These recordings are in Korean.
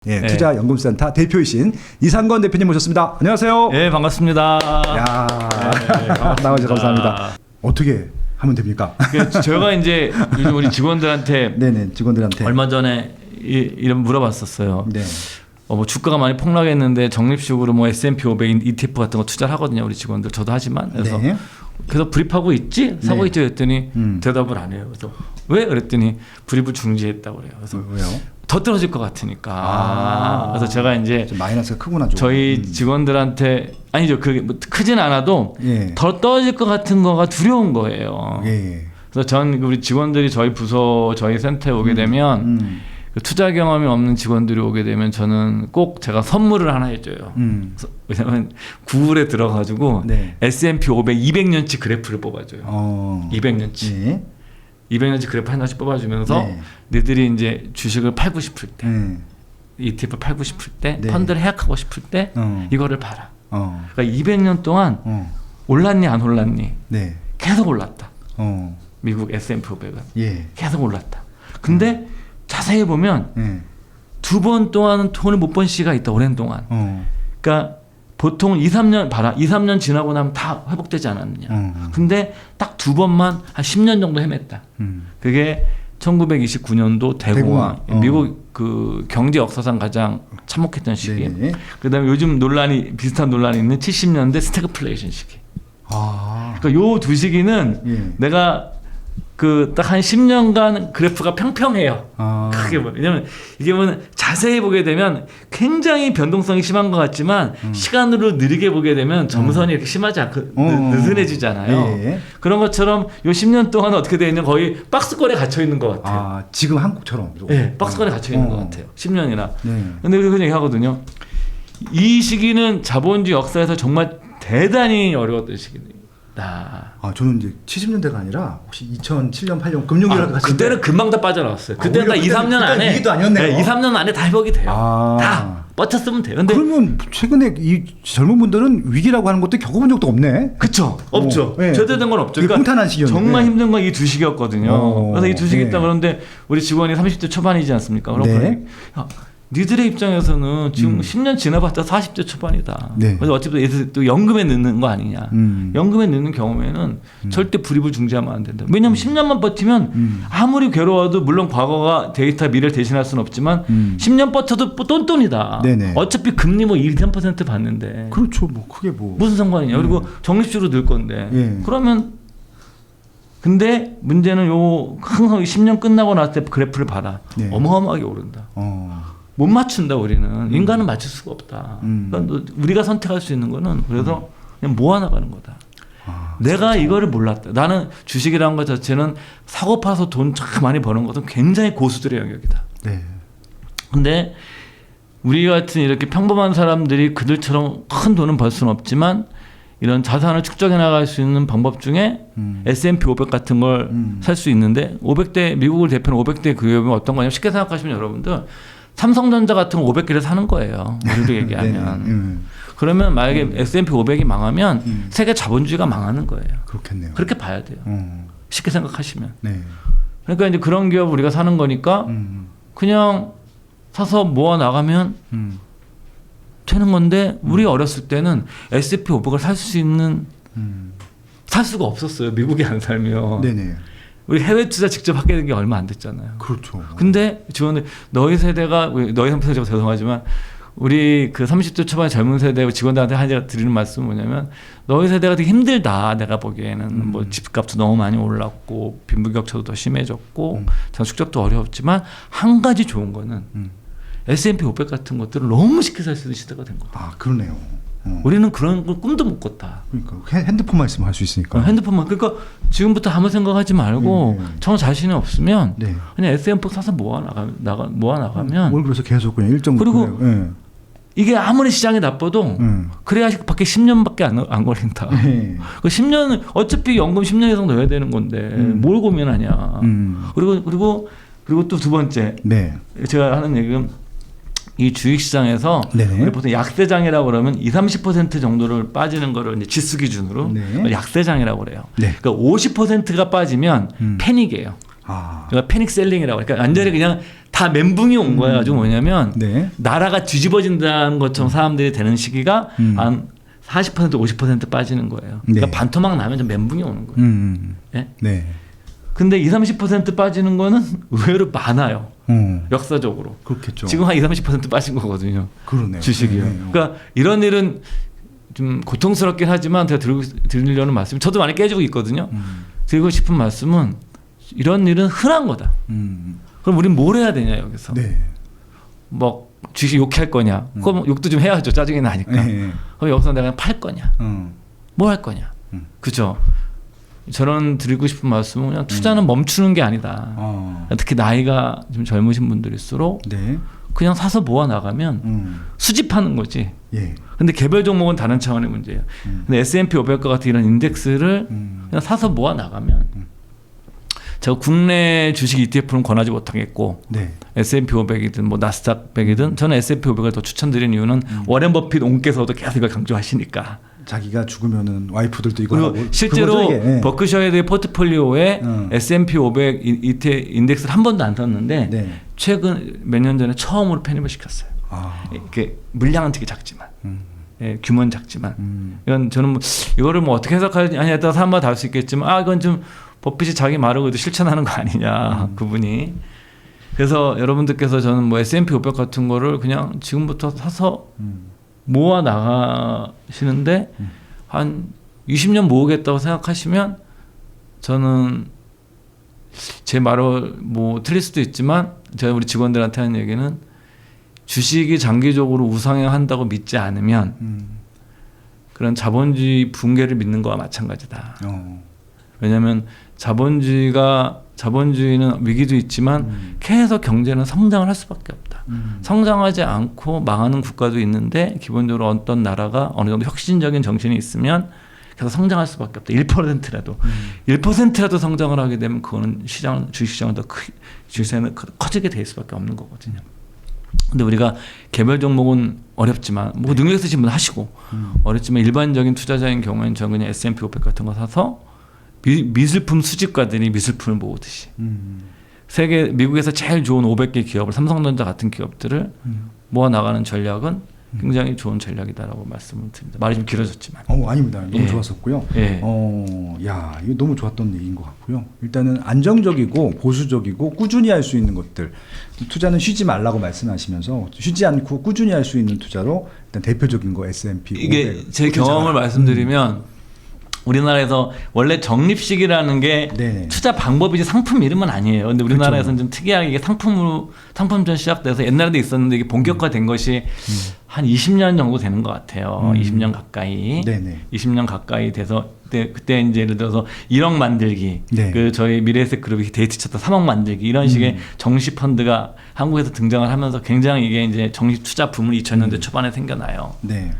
예, 투자연금센터 대표이신 이상건 대표님 모셨습니다. 안녕하세요. 네, 반갑습니다. 야, 반갑습니다. 나와주셔서 감사합니다. 어떻게 하면 됩니까? 저희가 이제 요즘 우리 직원들한테 네네, 직원들한테 얼마 전에 이런 물어봤었어요. 네. 뭐 주가가 많이 폭락했는데 적립식으로 뭐 S&P 500 ETF 같은 거 투자를 하거든요, 우리 직원들. 저도 하지만 그래서 네. 그래서 불입하고 있지 사고 네. 있지 그랬더니 대답을 안 해요. 그래서 왜 그랬더니 불입을 중지했다고 그래요. 그래서 왜요? 더 떨어질 것 같으니까. 그래서 제가 이제 좀 마이너스가 크구나 좀. 저희 직원들한테 아니죠, 그게 뭐 크진 않아도 예. 더 떨어질 것 같은 거가 두려운 거예요. 예. 그래서 전 우리 직원들이 저희 부서 저희 센터에 오게 되면 그 투자 경험이 없는 직원들이 오게 되면 저는 꼭 제가 선물을 하나 해줘요. 왜냐면 구글에 들어가지고 네. S&P 500 200년치 그래프를 뽑아줘요. 200년치. 예. 200년치 그래프 하나씩 뽑아주면서 네. 너희들이 이제 주식을 팔고 싶을 때, 예. ETF를 팔고 싶을 때, 네. 펀드를 해약하고 싶을 때 어. 이거를 팔아. 어. 그러니까 200년 동안 올랐니 안 올랐니 네. 계속 올랐다. 어. 미국 S&P 500은 예. 계속 올랐다. 근데 자세히 보면 예. 두 번 동안은 돈을 못 번 시기가 있다. 오랜 동안. 그러니까 보통 2, 3년 봐라. 2, 3년 지나고 나면 다 회복되지 않았느냐. 근데 딱 두 번만 한 10년 정도 헤맸다. 그게 1929년도 대공황. 대공황. 미국 그 경제 역사상 가장 참혹했던 시기. 네네. 그다음에 요즘 논란이 비슷한 논란이 있는 70년대 스태그플레이션 시기. 아. 그러니까 요 두 시기는 예. 내가 그 딱 한 10년간 그래프가 평평해요. 아. 크게 보면. 왜냐면 이게 뭐 자세히 보게 되면 굉장히 변동성이 심한 것 같지만 시간으로 느리게 보게 되면 점선이 이렇게 심하지 않고 느슨해지잖아요. 예. 그런 것처럼 요 10년 동안 어떻게 되어 있는 거의 박스권에 갇혀 있는 것 같아요. 아, 지금 한국처럼. 네, 박스권에 갇혀 있는 것 같아요. 10년이나. 네. 근데 그런 얘기 하거든요. 이 시기는 자본주의 역사에서 정말 대단히 어려웠던 시기다. 아, 저는 이제 70년대가 아니라 혹시 2007년, 8년 금융위기가 같이 그때는 금방 다 빠져나왔어요. 그때는 다 2, 오히려 3년 안에 위기도 아니었네요. 네, 2, 3년 안에 다 회복이 돼요. 아. 다 버텼으면 돼요. 근데 그러면 최근에 이 젊은 분들은 위기라고 하는 것도 겪어본 적도 없네. 그쵸, 없죠. 네. 제대로 된 건 없죠. 되게 풍탄한 시기였는데. 정말 힘든 건 이 두 시기였거든요. 그래서 이 두 시기 네. 있다 그러는데 우리 직원이 30대 초반이지 않습니까? 그럼 네. 야, 니들의 입장에서는 지금 10년 지나봤자 40대 초반이다. 네. 그래서 어차피 얘들 또 연금에 넣는 거 아니냐. 연금에 넣는 경우에는 절대 불입을 중지하면 안 된다. 왜냐하면 10년만 버티면 아무리 괴로워도 물론 과거가 데이터 미래를 대신할 수는 없지만 10년 버텨도 똔똔이다. 네네. 어차피 금리 뭐 2, 3% 받는데 그렇죠. 뭐 크게 뭐 무슨 상관이냐. 그리고 적립식으로 늘 건데 예. 그러면 근데 문제는 요 항상 10년 끝나고 났을 때 그래프를 봐라. 네. 어마어마하게 오른다. 못 맞춘다 우리는. 인간은 맞출 수가 없다. 그러니까 우리가 선택할 수 있는 거는 그래서 그냥 모아나가는 거다. 내가 이거를 몰랐다. 나는 주식이라는 것 자체는 사고 파서 돈 참 많이 버는 것은 굉장히 고수들의 영역이다. 네. 근데 우리 같은 이렇게 평범한 사람들이 그들처럼 큰 돈은 벌 수는 없지만 이런 자산을 축적해 나갈 수 있는 방법 중에 S&P 500 같은 걸 살 수 있는데 500대 미국을 대표하는 500대 기업이 어떤 거냐면 쉽게 생각하시면 여러분들 삼성전자 같은 거 500개를 사는 거예요. 우리로 얘기하면. 그러면 만약에 S&P 500이 망하면 세계 자본주의가 망하는 거예요. 그렇겠네요. 그렇게 봐야 돼요. 쉽게 생각하시면. 네. 그러니까 이제 그런 기업 우리가 사는 거니까 그냥 사서 모아 나가면 되는 건데 우리 어렸을 때는 S&P 500을 살 수 있는 살 수가 없었어요. 미국에 안 살면. 네네. 우리 해외 투자 직접 하게 된 게 얼마 안 됐잖아요. 그렇죠. 근데 직원들 너희 세대가 너희 세대가 죄송하지만 우리 그 30대 초반의 젊은 세대 직원들한테 하나 드리는 말씀은 뭐냐면 너희 세대가 되게 힘들다. 내가 보기에는 뭐 집값도 너무 많이 올랐고 빈부격차도 더 심해졌고 숙적도 어려웠지만 한 가지 좋은 거는 S&P 500 같은 것들을 너무 쉽게 살 수 있는 시대가 된 거다. 아, 그러네요. 우리는 그런 걸 꿈도 못 꿨다. 그러니까 핸드폰만 있으면 할 수 있으니까. 핸드폰만. 그러니까 지금부터 아무 생각하지 말고 정 자신이 없으면 네. 그냥 S&P 사서 모아 나가면 뭘 그래서 계속 그냥 일정 그리고 예. 이게 아무리 시장이 나빠도 그래야 밖에 10년밖에 안 걸린다. 네. 그 10년은 어차피 연금 10년 이상 넣어야 되는 건데 뭘 고민하냐. 그리고 또 두 번째 네. 제가 하는 얘기는 이 주식시장에서 네네. 우리 보통 약세장이라고 그러면 20-30% 정도를 빠지는 거를 이제 지수 기준으로 네. 약세장이라고 그래요. 네. 그러니까 50%가 빠지면 패닉이에요. 아. 그러니까 패닉 셀링이라고. 그러니까 완전히 그냥 다 다 멘붕이 온 거야. 가지고 뭐냐면 네. 나라가 뒤집어진다는 것처럼 사람들이 되는 시기가 한 40% 50% 빠지는 거예요. 그러니까 네. 반토막 나면 좀 멘붕이 오는 거예요. 예? 네. 근데 20-30% 빠지는 거는 의외로 많아요. 역사적으로. 그렇겠죠. 지금 한 20-30% 빠진 거거든요. 그러네요. 주식이요. 네. 그러니까 이런 일은 좀 고통스럽긴 하지만 제가 드리려는 말씀, 저도 많이 깨지고 있거든요. 드리고 싶은 말씀은 이런 일은 흔한 거다. 그럼 우린 뭘 해야 되냐 여기서. 네. 뭐 주식 욕할 거냐? 그럼 욕도 좀 해야죠. 짜증이 나니까. 네. 그럼 여기서 내가 팔 거냐? 뭐 할 거냐? 그죠? 저는 드리고 싶은 말씀은 그냥 투자는 멈추는 게 아니다. 특히 나이가 좀 젊으신 분들일수록 네. 그냥 사서 모아 나가면 수집하는 거지. 예. 근데 개별 종목은 다른 차원의 문제예요. 근데 S&P 500과 같은 이런 인덱스를 그냥 사서 모아 나가면 제가 국내 주식 ETF는 권하지 못하겠고 네. S&P 500이든 뭐 나스닥 100이든 저는 S&P 500을 더 추천드리는 이유는 워렌 버핏 옹께서도 계속 이걸 강조하시니까. 자기가 죽으면은 와이프들도 이거 그리고 하고 실제로 그거죠, 이게. 네. 버크셔의 포트폴리오에 S&P 500 ETF 인덱스를 한 번도 안 썼는데 네. 최근 몇 년 전에 처음으로 편입을 시켰어요. 아. 이게 물량은 되게 작지만 예, 규모는 작지만 이건 저는 뭐 이거를 뭐 어떻게 해석하냐에 따라 사람마다 다를 수 있겠지만 이건 좀 버핏이 자기 말을 그래도 실천하는 거 아니냐 그분이. 그래서 여러분들께서 저는 뭐 S&P 500 같은 거를 그냥 지금부터 사서 모아 나가시는데 한 20년 모으겠다고 생각하시면 저는 제 말을 뭐 틀릴 수도 있지만 제가 우리 직원들한테 하는 얘기는 주식이 장기적으로 우상향한다고 믿지 않으면 그런 자본주의 붕괴를 믿는 거와 마찬가지다. 왜냐하면 자본주의는 위기도 있지만 계속 경제는 성장을 할 수밖에 없다. 성장하지 않고 망하는 국가도 있는데 기본적으로 어떤 나라가 어느 정도 혁신적인 정신이 있으면 계속 성장할 수밖에 없다. 1%라도 1%라도 성장을 하게 되면 그거는 주식시장은 더 주식시장은 커지게 될 수밖에 없는 거거든요. 근데 우리가 개별 종목은 어렵지만 뭐 능력 있으신 분 하시고 어렵지만 일반적인 투자자인 경우에는 저는 그냥 S&P 500 같은 거 사서 미술품 수집가들이 미술품을 모으듯이 미국에서 제일 좋은 500개 기업을 삼성전자 같은 기업들을 모아 나가는 전략은 굉장히 좋은 전략이다라고 말씀을 드립니다. 말이 좀 길어졌지만. 아닙니다. 너무 좋았었고요. 야, 이거 너무 좋았던 얘기인 것 같고요. 일단은 안정적이고 보수적이고 꾸준히 할 수 있는 것들. 투자는 쉬지 말라고 말씀하시면서 쉬지 않고 꾸준히 할 수 있는 투자로 일단 대표적인 거 S&P 500. 이게 제 경험을 말씀드리면 우리나라에서 원래 적립식이라는 게 네네. 투자 방법이지 상품 이름은 아니에요. 근데 우리나라에서는 좀 특이하게 이게 상품전 시작돼서 옛날에도 있었는데 이게 본격화된 것이 한 20년 정도 되는 것 같아요. 20년 가까이. 네네. 20년 가까이 돼서 그때 이제 예를 들어서 1억 만들기, 네. 그 저희 미래에셋 그룹이 데이트 쳤다 3억 만들기 이런 식의 정시 펀드가 한국에서 등장을 하면서 굉장히 이게 이제 정시 투자 붐이 2000년대 초반에 생겨나요. 네.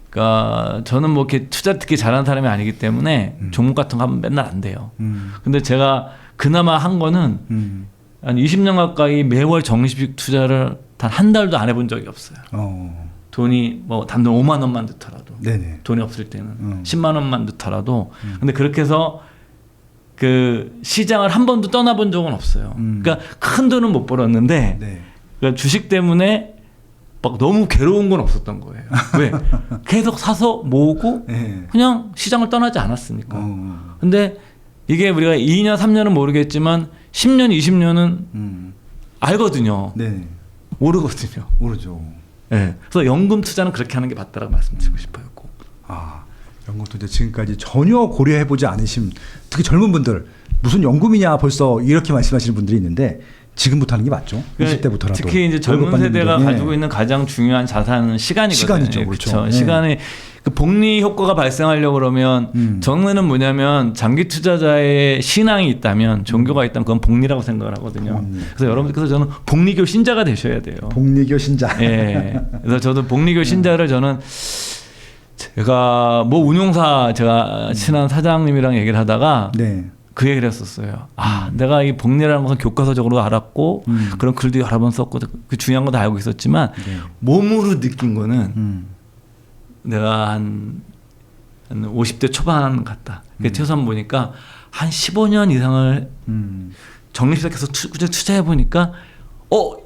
그러니까 저는 뭐 이렇게 투자 특히 잘하는 사람이 아니기 때문에 종목 같은 거 하면 맨날 안 돼요. 근데 제가 그나마 한 거는 한 20년 가까이 매월 정식 투자를 단 한 달도 안 해본 적이 없어요. 돈이 뭐 단돈 5만 원만 넣더라도 네네. 돈이 없을 때는 10만 원만 넣더라도 근데 그렇게 해서 그 시장을 한 번도 떠나본 적은 없어요. 그러니까 큰 돈은 못 벌었는데 네. 그러니까 주식 때문에 막 너무 괴로운 건 없었던 거예요. 왜? 계속 사서 모으고 네. 그냥 시장을 떠나지 않았으니까. 근데 이게 우리가 2년, 3년은 모르겠지만 10년, 20년은 알거든요. 네. 모르거든요. 모르죠. 네. 그래서 연금 투자는 그렇게 하는 게 맞다라고 말씀드리고 싶어요. 연금 투자 지금까지 전혀 고려해보지 않으신 특히 젊은 분들 무슨 연금이냐 벌써 이렇게 말씀하시는 분들이 있는데 지금부터 하는 게 맞죠? 20대부터라도. 특히 이제 젊은 세대가 가지고 있는 가장 중요한 자산은 시간이거든요. 시간이죠, 그렇죠. 네. 시간에 그 복리 효과가 발생하려고 그러면 정의는 뭐냐면 장기 투자자의 신앙이 있다면 종교가 있다면 그건 복리라고 생각을 하거든요. 그래서 여러분들께서 저는 복리교 신자가 되셔야 돼요. 복리교 신자. 예. 그래서 저도 복리교 신자를 저는 제가 뭐 운용사 제가 친한 사장님이랑 얘기를 하다가. 네. 그 얘기를 했었어요. 내가 이 복리라는 것은 교과서적으로 알았고 그런 글도 여러 번 썼고 그 중요한 거 다 알고 있었지만 몸으로 느낀 거는 내가 한 50대 초반 같다. 최소한 보니까 한 15년 이상을 정리시작해서 투자해 보니까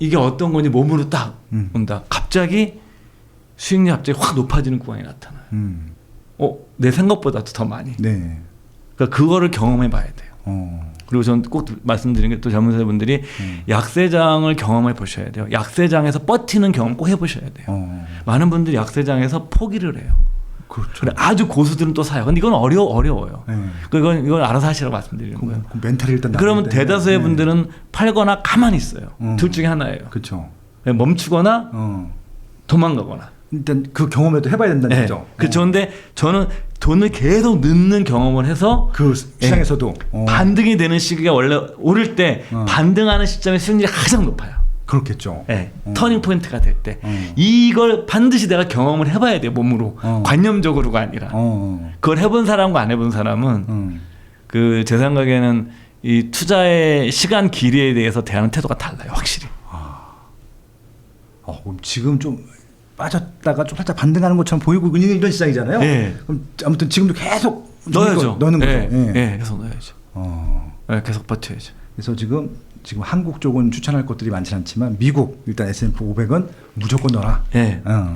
이게 어떤 건지 몸으로 딱 온다. 갑자기 수익률이 갑자기 확 높아지는 구간이 나타나요. 내 생각보다도 더 많이. 네. 그러니까 그거를 경험해 봐야 돼요. 그리고 저는 꼭 말씀드리는 게 또 자문사분들이 약세장을 경험해 보셔야 돼요. 약세장에서 버티는 경험 꼭 해보셔야 돼요. 많은 분들이 약세장에서 포기를 해요. 그렇죠. 아주 고수들은 또 사요. 근데 이건 어려워요. 네. 이건 알아서 하시라고 말씀드리는 거예요. 멘탈이 일단 그러면 나쁜데. 대다수의 네. 분들은 팔거나 가만히 있어요. 둘 중에 하나예요. 그렇죠. 멈추거나 도망가거나. 일단 그 경험에도 해봐야 된다는 거죠. 그렇죠. 근데 저는 돈을 계속 넣는 경험을 해서 그 시장에서도 반등이 되는 시기가 원래 오를 때 반등하는 시점에 수익률이 가장 높아요. 그렇겠죠. 터닝 포인트가 될 때 이걸 반드시 내가 경험을 해봐야 돼요. 몸으로 관념적으로가 아니라 그걸 해본 사람과 안 해본 사람은 그 제 생각에는 이 투자의 시간 길이에 대해서 대하는 태도가 달라요. 확실히. 그럼 지금 좀 빠졌다가 좀 살짝 반등하는 것처럼 보이고 있는 이런 시장이잖아요. 네. 그럼 아무튼 지금도 계속 넣어야죠. 넣는 거죠. 계속 넣어야죠. 계속 버텨야죠. 그래서 지금 한국 쪽은 추천할 것들이 많지 않지만 미국 일단 S&P 500은 무조건 넣어라.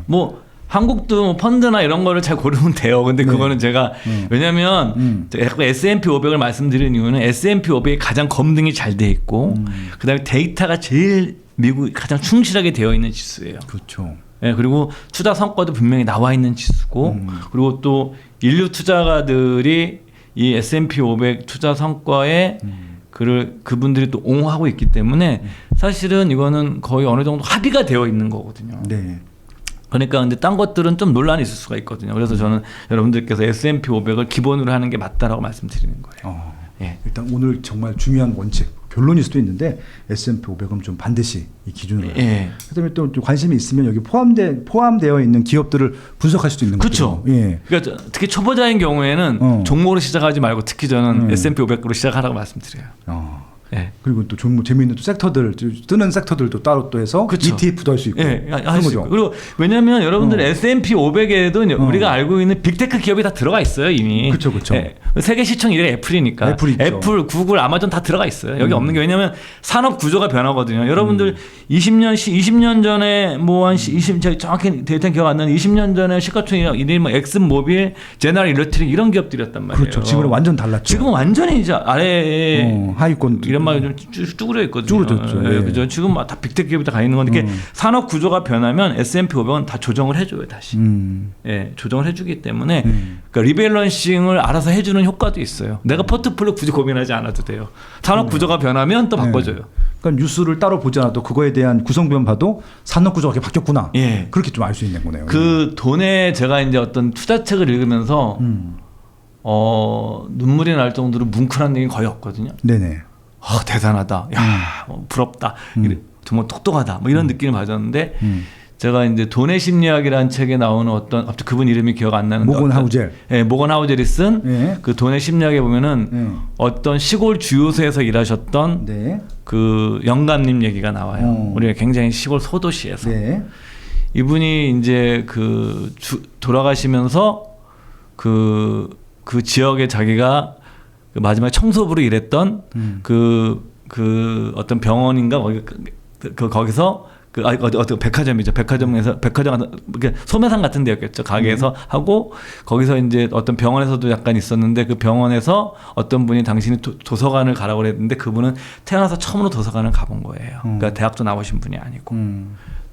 뭐 한국도 뭐 펀드나 이런 거를 잘 고르면 돼요. 근데 그거는 제가 왜냐면 자꾸 S&P 500을 말씀드리는 이유는 S&P 500이 가장 검증이 잘 돼 있고 그다음에 데이터가 제일 미국이 가장 충실하게 되어 있는 지수예요. 그렇죠. 그리고 투자 성과도 분명히 나와 있는 지수고 그리고 또 인류 투자가들이 이 S&P 500 투자 성과에 그분들이 또 옹호하고 있기 때문에 사실은 이거는 거의 어느 정도 합의가 되어 있는 거거든요. 네. 그러니까 근데 딴 것들은 좀 논란이 있을 수가 있거든요. 그래서 저는 여러분들께서 S&P 500을 기본으로 하는 게 맞다라고 말씀드리는 거예요. 일단 오늘 정말 중요한 원칙 결론일 수도 있는데 S&P 500은 좀 반드시 이 기준으로. 그다음에 또 관심이 있으면 여기 포함되어 있는 기업들을 분석할 수도 있는 거죠. 그렇죠. 그러니까 특히 초보자인 경우에는 종목으로 시작하지 말고 특히 저는 S&P 500으로 시작하라고 말씀드려요. 그리고 또 재미있는 또 섹터들 뜨는 섹터들도 따로 또 해서 그쵸. ETF도 할 수 있고. 할 수 있고. 그리고 왜냐하면 여러분들 S&P 500에도 우리가 알고 있는 빅테크 기업이 다 들어가 있어요 이미. 그렇죠. 세계 시총 1위가 애플이니까. 애플, 구글, 아마존 다 들어가 있어요. 여기 없는 게 왜냐하면 산업 구조가 변하거든요. 여러분들 20년 전에 뭐 한 20 정확히 데이터 기억 안 나는 20년 전에 시가총액 1위 뭐 엑슨모빌, 제너럴 일렉트릭 이런 기업들이었단 말이에요. 그렇죠. 지금은 완전 달랐죠. 지금은 완전히 이제 아래에 하위권 이런 말이 좀 쭈그려 있거든요. 쭈그러졌죠. 그죠? 지금 다 빅테크 기업이 다 가 있는 건데 이게 산업 구조가 변하면 S&P 500은 다 조정을 해줘요 다시. 조정을 해주기 때문에 그러니까 리밸런싱을 알아서 해주는 효과도 있어요. 내가 포트폴리오 굳이 고민하지 않아도 돼요. 산업 구조가 변하면 또 바꿔줘요. 그러니까 뉴스를 따로 보지 않아도 그거에 대한 구성비만 봐도 산업 구조가 이렇게 바뀌었구나. 그렇게 좀 알 수 있는 거네요. 그 돈에 제가 이제 어떤 투자책을 읽으면서 눈물이 날 정도로 뭉클한 얘기 거의 없거든요. 네네. 대단하다. 야, 부럽다. 정말 똑똑하다. 뭐 이런 느낌을 받았는데 제가 이제 돈의 심리학이라는 책에 나오는 갑자기 그분 이름이 기억 안 나는데 모건 하우젤. 모건 하우젤이 쓴 그 돈의 심리학에 보면은 어떤 시골 주유소에서 일하셨던 그 영감님 얘기가 나와요. 우리가 굉장히 시골 소도시에서 이분이 이제 돌아가시면서 그 지역에 자기가 그 마지막에 청소부로 일했던 그 어떤 병원인가 거기서 어떤 백화점이죠. 백화점 소매상 같은 데였겠죠. 가게에서 하고 거기서 이제 어떤 병원에서도 약간 있었는데 그 병원에서 어떤 분이 당신이 도서관을 가라고 그랬는데 그분은 태어나서 처음으로 도서관을 가본 거예요. 그러니까 대학도 나오신 분이 아니고.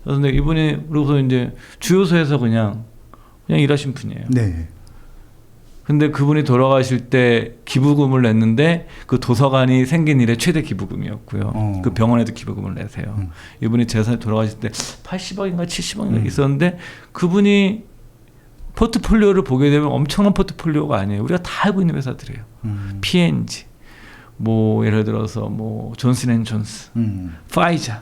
그런데 이분이 그러고서 이제 주유소에서 그냥 일하신 분이에요. 네. 근데 그분이 돌아가실 때 기부금을 냈는데 그 도서관이 생긴 일의 최대 기부금이었고요. 그 병원에도 기부금을 내세요. 이분이 재산이 돌아가실 때 80억인가 70억인가 있었는데 그분이 포트폴리오를 보게 되면 엄청난 포트폴리오가 아니에요. 우리가 다 알고 있는 회사들이에요. P&G, 뭐 예를 들어서 뭐 존슨앤존스, 파이자.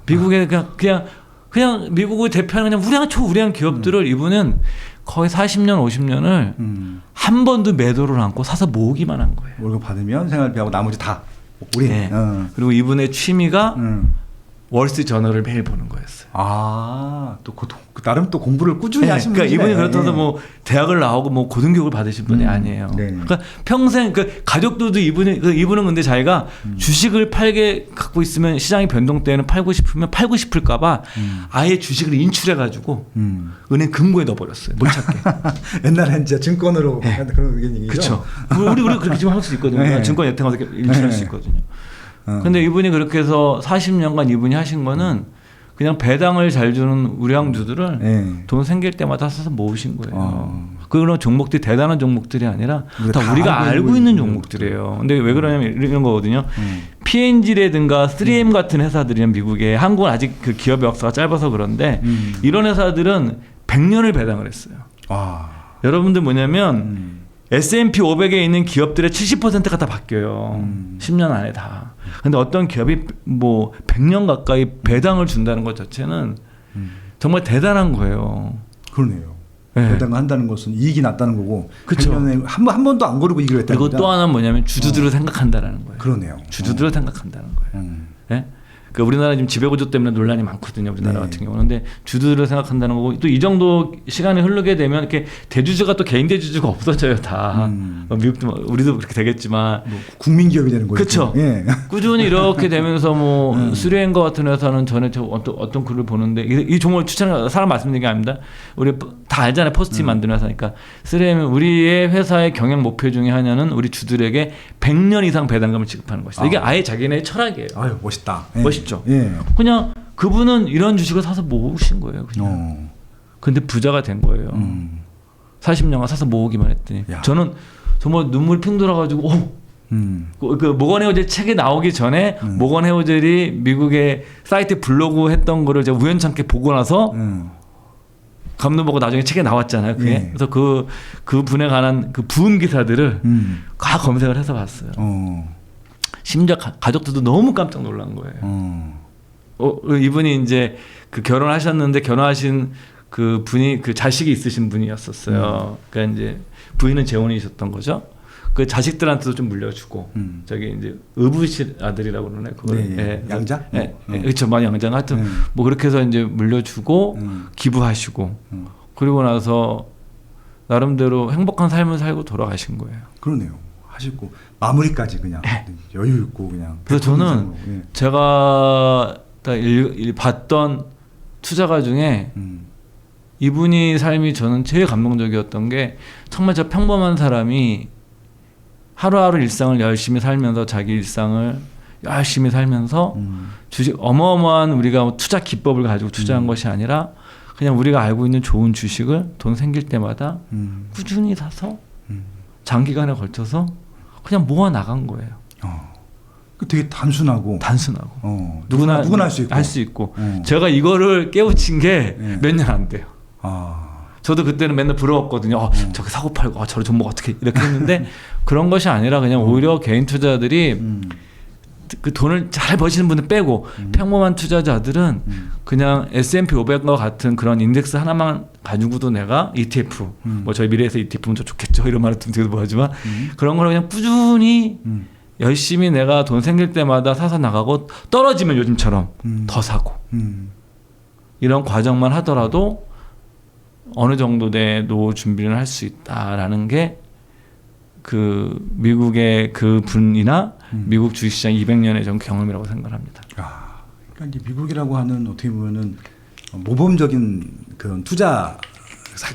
미국의 그냥 미국을 대표하는 그냥 우량한 초우량한 기업들을 이분은 거의 40년, 50년을 한 번도 매도를 않고 사서 모으기만 한 거예요. 월급 받으면 생활비하고 나머지 다 우리. 그리고 이분의 취미가 월스트리트 저널을 매일 보는 거였어요. 또 나름 또 공부를 꾸준히 하신 분이네. 그러니까 이분이 그렇다고 뭐 대학을 나오고 뭐 고등교육을 받으신 분이 아니에요. 네. 그러니까 평생 그 가족들도 이분은 근데 자기가 주식을 팔게 갖고 있으면 시장이 변동 때는 팔고 싶을까봐 아예 주식을 인출해가지고 은행 금고에 넣어버렸어요. 못 찾게. 옛날엔 진짜 증권으로 그런 얘기죠. 그렇죠. 우리 그렇게 지금 할 수 있거든요. 네. 증권 예탁 인출할 수 있거든요. 근데 이분이 그렇게 해서 40년간 이분이 하신 거는 그냥 배당을 잘 주는 우량주들을 돈 생길 때마다 사서 모으신 거예요. 그런 종목들이 대단한 종목들이 아니라 다 우리가 알고 있는 종목들이에요. 근데 왜 그러냐면 이런 거거든요. P&G라든가 3M 같은 회사들이나 미국에, 한국은 아직 그 기업의 역사가 짧아서 그런데 이런 회사들은 100년을 배당을 했어요. 여러분들 뭐냐면 S&P 500에 있는 기업들의 70%가 다 바뀌어요. 10년 안에 다. 근데 어떤 기업이 뭐 100년 가까이 배당을 준다는 것 자체는 정말 대단한 거예요. 그러네요. 네. 배당을 한다는 것은 이익이 났다는 거고. 그쵸. 100년에 한 번도 안 고르고 이익을 했다는 그리고 거죠. 또 하나는 뭐냐면 주주들을 생각한다는 거예요. 그러네요. 주주들을 생각한다는 거예요. 네? 그 우리나라 지금 지배구조 때문에 논란이 많거든요. 우리나라 같은 경우는. 근데 주주들을 생각한다는 거고, 또 이 정도 시간이 흐르게 되면 이렇게 대주주가 또 개인 대주주가 없어져요, 다. 미국도 우리도 그렇게 되겠지만 뭐 국민 기업이 되는 거죠. 그렇죠. 예. 꾸준히 이렇게 되면서 뭐 3M과 같은 회사는 전에 저 어떤 글을 보는데 이 종목을 추천하는 사람 말씀드리는 게 아닙니다. 우리 다 알잖아요. 포스트잇 만드는 회사니까. 3M은 우리의 회사의 경영 목표 중에 하나는 우리 주들에게 100년 이상 배당금을 지급하는 것이다. 이게 아예 자기네 철학이에요. 아유, 멋있다. 멋있죠. 예. 그냥 그분은 이런 주식을 사서 모으신 거예요. 그냥. 근데 부자가 된 거예요. 40년간 사서 모으기만 했더니. 야. 저는 정말 눈물이 핑 돌아가지고 그 모건 헤어젤 책에 나오기 전에 모건 헤어젤이 미국의 사이트 블로그 했던 거를 제가 우연찮게 보고 나서 감동 보고 나중에 책에 나왔잖아요. 그게. 예. 그래서 그 분에 관한 그 부음 기사들을 다 검색을 해서 봤어요. 심지어 가족들도 너무 깜짝 놀란 거예요. 이분이 이제 그 결혼하셨는데 결혼하신 그 분이 그 자식이 있으신 분이었었어요. 그러니까 이제 부인은 재혼이셨던 거죠. 그 자식들한테도 좀 물려주고 저기 이제 의붓실 아들이라고 그러네. 그걸 네, 양자? 네, 그렇죠. 많이 양자. 하여튼 뭐 그렇게 해서 이제 물려주고 기부하시고 그리고 나서 나름대로 행복한 삶을 살고 돌아가신 거예요. 그러네요. 하시고 마무리까지 그냥 여유 있고 그냥. 그래서 저는 제가 봤던 투자가 중에 이분이 삶이 저는 제일 감동적이었던 게 정말 저 평범한 사람이 하루하루 일상을 열심히 살면서 자기 일상을 열심히 살면서 주식 어마어마한 우리가 투자 기법을 가지고 투자한 것이 아니라 그냥 우리가 알고 있는 좋은 주식을 돈 생길 때마다 꾸준히 사서 장기간에 걸쳐서 그냥 모아 나간 거예요. 되게 단순하고 누구나 할 수 있고. 제가 이거를 깨우친 게 몇 년 안 돼요. 저도 그때는 맨날 부러웠거든요. 저게 사고 팔고 저런 종목 어떻게 이렇게 했는데 그런 것이 아니라 그냥 오히려 개인 투자들이 그 돈을 잘 버시는 분들 빼고 평범한 투자자들은 그냥 S&P 500과 같은 그런 인덱스 하나만 가지고도 내가 ETF 뭐 저희 미래에서 ETF면 더 좋겠죠 이런 말을 되게 뭐하지만 그런 걸 그냥 꾸준히 열심히 내가 돈 생길 때마다 사서 나가고 떨어지면 요즘처럼 더 사고 이런 과정만 하더라도 어느 정도 내 노후 준비를 할 수 있다라는 게 그 미국의 그 분이나 미국 주식시장 200년의 전 경험이라고 생각합니다. 그러니까 이제 미국이라고 하는 어떻게 보면은 모범적인 그런 투자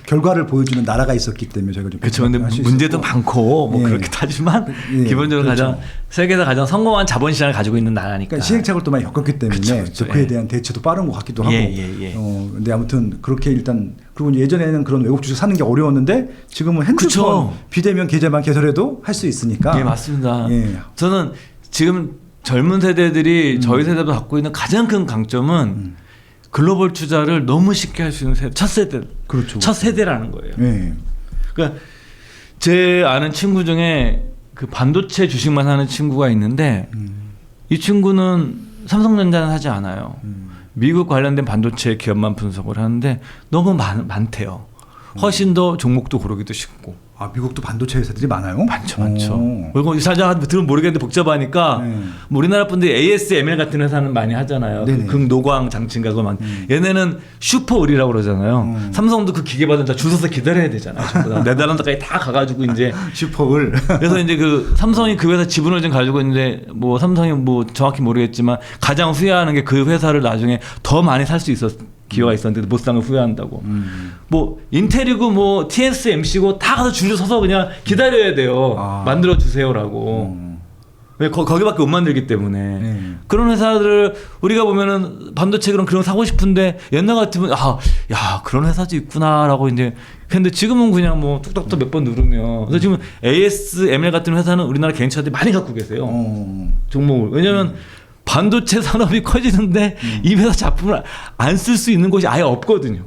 결과를 보여주는 나라가 있었기 때문에 저희가 좀 그렇죠. 근데 문제도 많고 뭐 그렇게 하지만 기본적으로 그렇죠. 가장 세계에서 가장 성공한 자본시장을 가지고 있는 나라니까. 그러니까 시행착오를 또 많이 겪었기 때문에 그쵸. 그에 대한 대처도 빠른 것 같기도 하고. 근데 아무튼 그렇게 일단 그리고 예전에는 그런 외국 주식 사는 게 어려웠는데 지금은 핸드폰 비대면 계좌만 개설해도 할 수 있으니까. 예, 맞습니다. 저는 지금 젊은 세대들이 저희 세대도 갖고 있는 가장 큰 강점은 글로벌 투자를 너무 쉽게 할 수 있는 세대, 첫 세대, 그렇죠. 첫 세대라는 거예요. 그러니까 제 아는 친구 중에 그 반도체 주식만 하는 친구가 있는데 이 친구는 삼성전자는 하지 않아요. 미국 관련된 반도체 기업만 분석을 하는데 너무 많대요. 훨씬 더 종목도 고르기도 쉽고. 아, 미국도 반도체 회사들이 많아요? 많죠. 그리고 사실 들으면 모르겠는데 복잡하니까 뭐 우리나라 분들이 ASML 같은 회사는 많이 하잖아요. 그 극노광 장치인가 그거 얘네는 슈퍼 의리라고 그러잖아요. 삼성도 그 기계 받은 줄 서서 기다려야 되잖아요. 전부 다 네덜란드까지 다 가가지고 이제 슈퍼을. 그래서 이제 그 삼성이 그 회사 지분을 좀 가지고 있는데 뭐 삼성이 뭐 정확히 모르겠지만 가장 후회하는 게 그 회사를 나중에 더 많이 살 수 있었. 기회가 있었는데 못 산 걸 후회한다고. 뭐 인텔이고 뭐 TSMC고 다 가서 줄을 서서 그냥 기다려야 돼요. 만들어 주세요라고. 왜 거기밖에 못 만들기 때문에. 그런 회사들을 우리가 보면은 반도체 그런 거 사고 싶은데 옛날 같으면 야 그런 회사도 있구나라고 이제. 근데 지금은 그냥 뭐 뚝딱뚝 몇 번 누르면. 그래서 지금 ASML 같은 회사는 우리나라 개인차들이 많이 갖고 계세요. 종목을. 왜냐면 반도체 산업이 커지는데 이 회사 작품을 안 쓸 수 있는 곳이 아예 없거든요.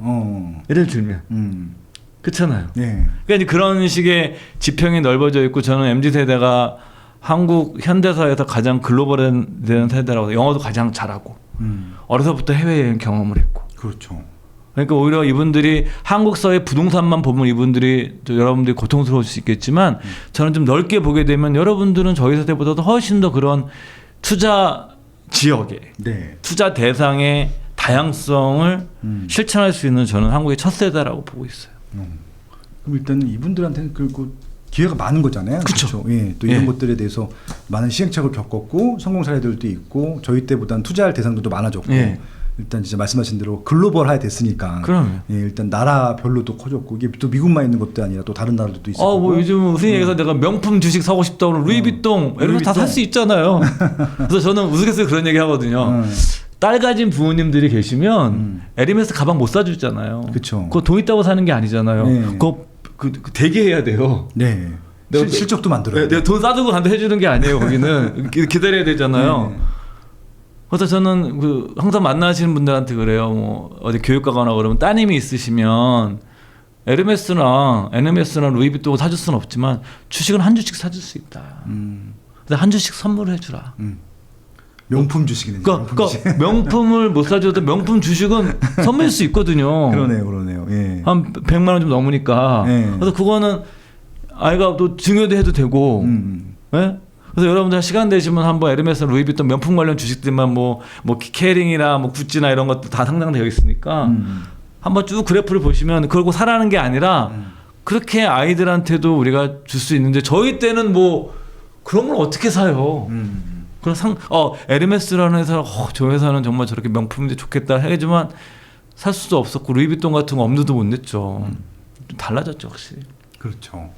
예를 들면. 그렇잖아요. 그러니까 이제 그런 식의 지평이 넓어져 있고 저는 MZ세대가 한국 현대사에서 가장 글로벌된 세대라고 영어도 가장 잘하고 어려서부터 해외여행 경험을 했고. 그렇죠. 그러니까 오히려 이분들이 한국 사회 부동산만 보면 이분들이 여러분들이 고통스러울 수 있겠지만 저는 좀 넓게 보게 되면 여러분들은 저희 세대보다도 훨씬 더 그런 투자 지역에 투자 대상의 다양성을 실천할 수 있는 저는 한국의 첫 세대라고 보고 있어요. 그럼 일단 이분들한테는 그리고 기회가 많은 거잖아요. 그렇죠. 예, 또 이런 것들에 대해서 많은 시행착오를 겪었고 성공 사례들도 있고 저희 때보다는 투자할 대상들도 많아졌고 일단 진짜 말씀하신 대로 글로벌화 됐으니까. 그럼. 예, 일단 나라별로도 커졌고 이게 또 미국만 있는 것도 아니라 또 다른 나라들도 있었고. 뭐 요즘 무슨 얘기해서 내가 명품 주식 사고 싶다 그러면 루이비통 이런 거 다 살 수 있잖아요. 그래서 저는 우스갯소리 그런 얘기 하거든요. 딸 가진 부모님들이 계시면 에르메스 가방 못 사주잖아요. 그렇죠. 그거 돈 있다고 사는 게 아니잖아요. 그거 그 대기해야 돼요. 네. 실적도 만들어요. 내가 돈 싸주고 간다 해주는 게 아니에요. 거기는 기다려야 되잖아요. 그래서 저는 그 항상 만나시는 분들한테 그래요. 뭐 어디 교육 가거나 그러면 따님이 있으시면 에르메스나 NMS나 루이비통 사줄 수는 없지만 주식은 한 주씩 사줄 수 있다. 그래서 한 주씩 선물해 주라. 명품 주식이네. 그러니까 명품을 못 사줘도 명품 주식은 선물일 수 있거든요. 그러네요. 예. 한 100만 원 좀 넘으니까. 그래서 그거는 아이가 또 증여도 해도 되고. 예? 그래서 여러분들 시간 되시면 한번 에르메스, 루이비통 명품 관련 주식들만 뭐 키링이나 뭐 구찌나 이런 것도 다 상장되어 있으니까 한번 쭉 그래프를 보시면 그러고 사라는 게 아니라 그렇게 아이들한테도 우리가 줄 수 있는데 저희 때는 뭐 그런 걸 어떻게 사요? 그런 에르메스라는 회사, 저 회사는 정말 저렇게 명품인데 좋겠다 해야지만 살 수도 없었고 루이비통 같은 거 엄두도 못 냈죠. 좀 달라졌죠, 확실히. 그렇죠.